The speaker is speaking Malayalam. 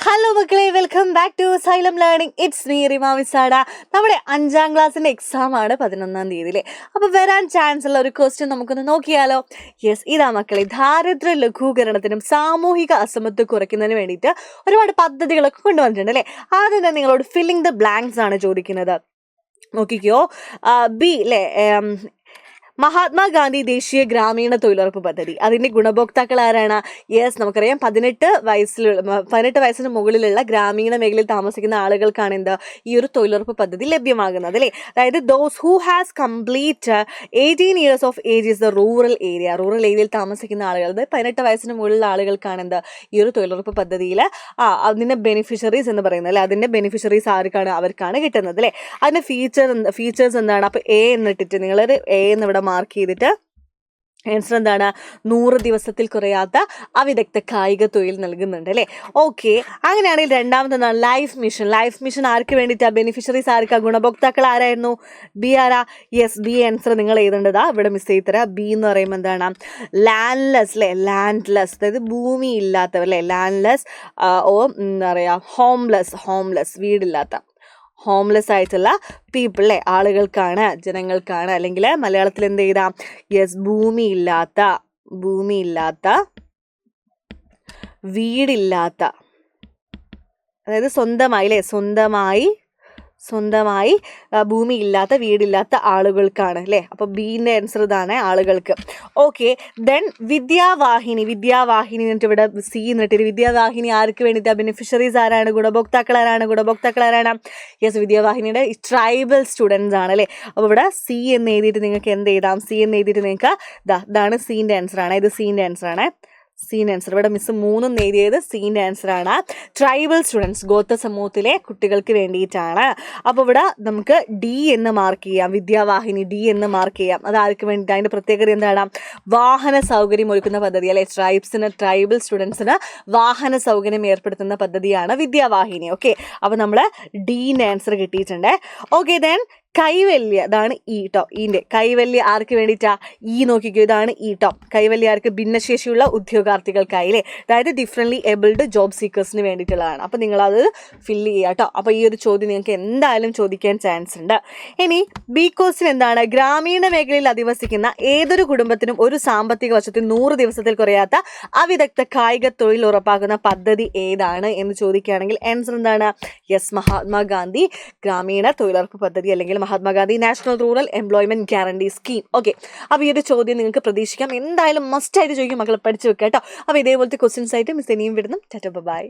ഹലോ മക്കളെ, welcome back to Xylem learning. It's me Rima മിസാഡ. നമ്മുടെ 5ാം ക്ലാസ്സിൻ്റെ എക്സാമാണ് 11ാം തീയതി. അപ്പോൾ വരാൻ ചാൻസ് ഉള്ള ഒരു ക്വസ്റ്റ്യൻ നമുക്കൊന്ന് നോക്കിയാലോ? യെസ്, ഇതാ മക്കളെ, ദാരിദ്ര്യ ലഘൂകരണത്തിനും സാമൂഹിക അസമത്വം കുറയ്ക്കുന്നതിന് വേണ്ടിയിട്ട് ഒരുപാട് പദ്ധതികളൊക്കെ കൊണ്ടുവന്നിട്ടുണ്ട് അല്ലേ. ആദ്യം തന്നെ നിങ്ങളോട് ഫില്ലിംഗ് ദ ബ്ലാങ്ക്സ് ആണ് ചോദിക്കുന്നത്. നോക്കിക്കോ. ബി അല്ലേ, മഹാത്മാഗാന്ധി ദേശീയ ഗ്രാമീണ തൊഴിലുറപ്പ് പദ്ധതി. അതിൻ്റെ ഗുണഭോക്താക്കൾ ആരാണ്? യെസ്, നമുക്കറിയാം 18 വയസ്സിന് മുകളിലുള്ള ഗ്രാമീണ മേഖലയിൽ താമസിക്കുന്ന ആളുകൾക്കാണ് ഈ ഒരു തൊഴിലുറപ്പ് പദ്ധതി ലഭ്യമാകുന്നത് അല്ലേ. അതായത് those who has complete 18 years of age is the rural ഏരിയയിൽ താമസിക്കുന്ന ആളുകൾ, 18 വയസ്സിന് മുകളിലുള്ള ആളുകൾക്കാണ് ഈ ഒരു തൊഴിലുറപ്പ് പദ്ധതിയിൽ അതിൻ്റെ ബെനിഫിഷ്യറീസ് എന്ന് പറയുന്നത് അല്ലേ. അതിൻ്റെ ബെനിഫിഷ്യറീസ് അവർക്കാണ് കിട്ടുന്നത് അല്ലേ. അതിൻ്റെ ഫീച്ചേഴ്സ് എന്താണ്? അപ്പോൾ എ എന്നിട്ടിട്ട് നിങ്ങളൊരു എ എന്ന് ഇവിടെ മാർക്ക് ചെയ്തിട്ട് ആൻസർ എന്താണ്? 100 ദിവസത്തിൽ കുറയാത്ത അവിദഗ്ധ കായിക തൊഴിൽ നൽകുന്നുണ്ട് അല്ലേ. ഓക്കെ, അങ്ങനെയാണെങ്കിൽ രണ്ടാമതെന്താണ്? ലൈഫ് മിഷൻ ആർക്ക് വേണ്ടിയിട്ടാണ്? ബെനിഫിഷ്യറീസ് ആർക്കാ? ഗുണഭോക്താക്കൾ ആരായിരുന്നു? ബി ആരാ? യെസ്, ബി ആൻസർ നിങ്ങൾ എഴുതേണ്ടതാ. ഇവിടെ മിസ് ചെയ്ത് തരാം. ബി എന്ന് പറയുമ്പോൾ എന്താണ്? ലാൻഡ്ലെസ് അല്ലേ. ലാൻഡ്ലെസ് അതായത് ഭൂമി ഇല്ലാത്തവർ അല്ലേ. ലാൻഡ്ലെസ് എന്താ പറയുക, ഹോംലെസ് വീടില്ലാത്ത, ഹോംലെസ് ആയിട്ടുള്ള പീപ്പിൾ അല്ലേ, ജനങ്ങൾക്കാണ്. അല്ലെങ്കിൽ മലയാളത്തിൽ എന്ത് ചെയ്താം? യെസ്, ഭൂമിയില്ലാത്ത വീടില്ലാത്ത, അതായത് സ്വന്തമായി ഭൂമിയില്ലാത്ത വീടില്ലാത്ത ആളുകൾക്കാണ് അല്ലേ. അപ്പോൾ ബീൻ്റെ ആൻസർ ഇതാണ്, ആളുകൾക്ക്. ഓക്കെ, ദെൻ വിദ്യാവാഹിനി എന്നിട്ട് ഇവിടെ സി എന്നിട്ട് വിദ്യാവാഹിനി ആർക്ക് വേണ്ടിയിട്ടാണ്? ബെനിഫിഷ്യറീസ് ആരാണ്? ഗുണഭോക്താക്കൾ ആരാണ്? യെസ്, വിദ്യാവാഹിനിയുടെ ട്രൈബൽ സ്റ്റുഡൻസ് ആണ് അല്ലേ. അപ്പോൾ ഇവിടെ സി എന്ന് എഴുതിയിട്ട് നിങ്ങൾക്ക് എന്ത് എഴുതാം? സി എന്ന് എഴുതിയിട്ട് നിങ്ങൾക്ക് ഇതാണ് സീൻ്റെ ആൻസറാണ്. ഇത് സീൻ്റെ ആൻസറാണ്. സീൻ ആൻസർ ഇവിടെ മിസ് 3 എഴുതിയത് സീൻ്റെ ആൻസറാണ്. ട്രൈബൽ സ്റ്റുഡൻസ്, ഗോത്ര സമൂഹത്തിലെ കുട്ടികൾക്ക് വേണ്ടിയിട്ടാണ്. അപ്പോൾ ഇവിടെ നമുക്ക് ഡി എന്ന് മാർക്ക് ചെയ്യാം. വിദ്യാവാഹിനി ഡി എന്ന് മാർക്ക് ചെയ്യാം. അത് ആർക്ക് വേണ്ടിയിട്ട്? അതിൻ്റെ പ്രത്യേകത എന്താണ്? വാഹന സൗകര്യം ഒരുക്കുന്ന പദ്ധതി അല്ലെ. ട്രൈബൽ സ്റ്റുഡൻസിന് വാഹന സൗകര്യം ഏർപ്പെടുത്തുന്ന പദ്ധതിയാണ് വിദ്യാവാഹിനി. ഓക്കെ, അപ്പോൾ നമ്മൾ ഡീൻ്റെ ആൻസർ കിട്ടിയിട്ടുണ്ട്. ഓക്കെ, ദെൻ കൈവല്യ, അതാണ് ഈ ട്ടോ. ഈൻ്റെ കൈവല്യ ആർക്ക് വേണ്ടിയിട്ടാ? ഈ നോക്കിക്കോ, ഇതാണ് ഈ ട്ടോ. കൈവല്യ ആർക്ക്? ഭിന്നശേഷിയുള്ള ഉദ്യോഗാർത്ഥികൾക്കായി അല്ലേ. അതായത് ഡിഫറൻ്റ്ലി ഏബിൾഡ് ജോബ് സീക്കേഴ്സിന് വേണ്ടിയിട്ടുള്ളതാണ്. അപ്പോൾ നിങ്ങളത് ഫില്ല് ചെയ്യുക കേട്ടോ. അപ്പോൾ ഈ ഒരു ചോദ്യം നിങ്ങൾക്ക് എന്തായാലും ചോദിക്കാൻ ചാൻസ് ഉണ്ട്. ഇനി ബി ക്വസ്റ്റ്യൻ എന്താണ്? ഗ്രാമീണ മേഖലയിൽ അധിവസിക്കുന്ന ഏതൊരു കുടുംബത്തിനും ഒരു സാമ്പത്തിക വർഷത്തിൽ 100 ദിവസത്തിൽ കുറയാത്ത അവിദഗ്ധ കായിക തൊഴിൽ ഉറപ്പാക്കുന്ന പദ്ധതി ഏതാണ് എന്ന് ചോദിക്കുകയാണെങ്കിൽ ആൻസർ എന്താണ്? യെസ്, മഹാത്മാഗാന്ധി ഗ്രാമീണ തൊഴിലുറപ്പ് പദ്ധതി, അല്ലെങ്കിൽ Mahatma Gandhi national rural employment guarantee scheme. Okay, അപ്പോൾ ഈ ഒരു ചോദ്യം നിങ്ങൾക്ക് പ്രതീക്ഷിക്കാം. എന്തായാലും മസ്റ്റ് ആയിട്ട് ചോദിക്കും. മക്കളെ പഠിച്ചു വെക്കാം കേട്ടോ. അപ്പോൾ ഇതേപോലത്തെ ക്വസ്റ്റ്യൻസ് ആയിട്ട് മിസ് ഇനിയും വിടുന്നു. ടാറ്റാ, ബൈ.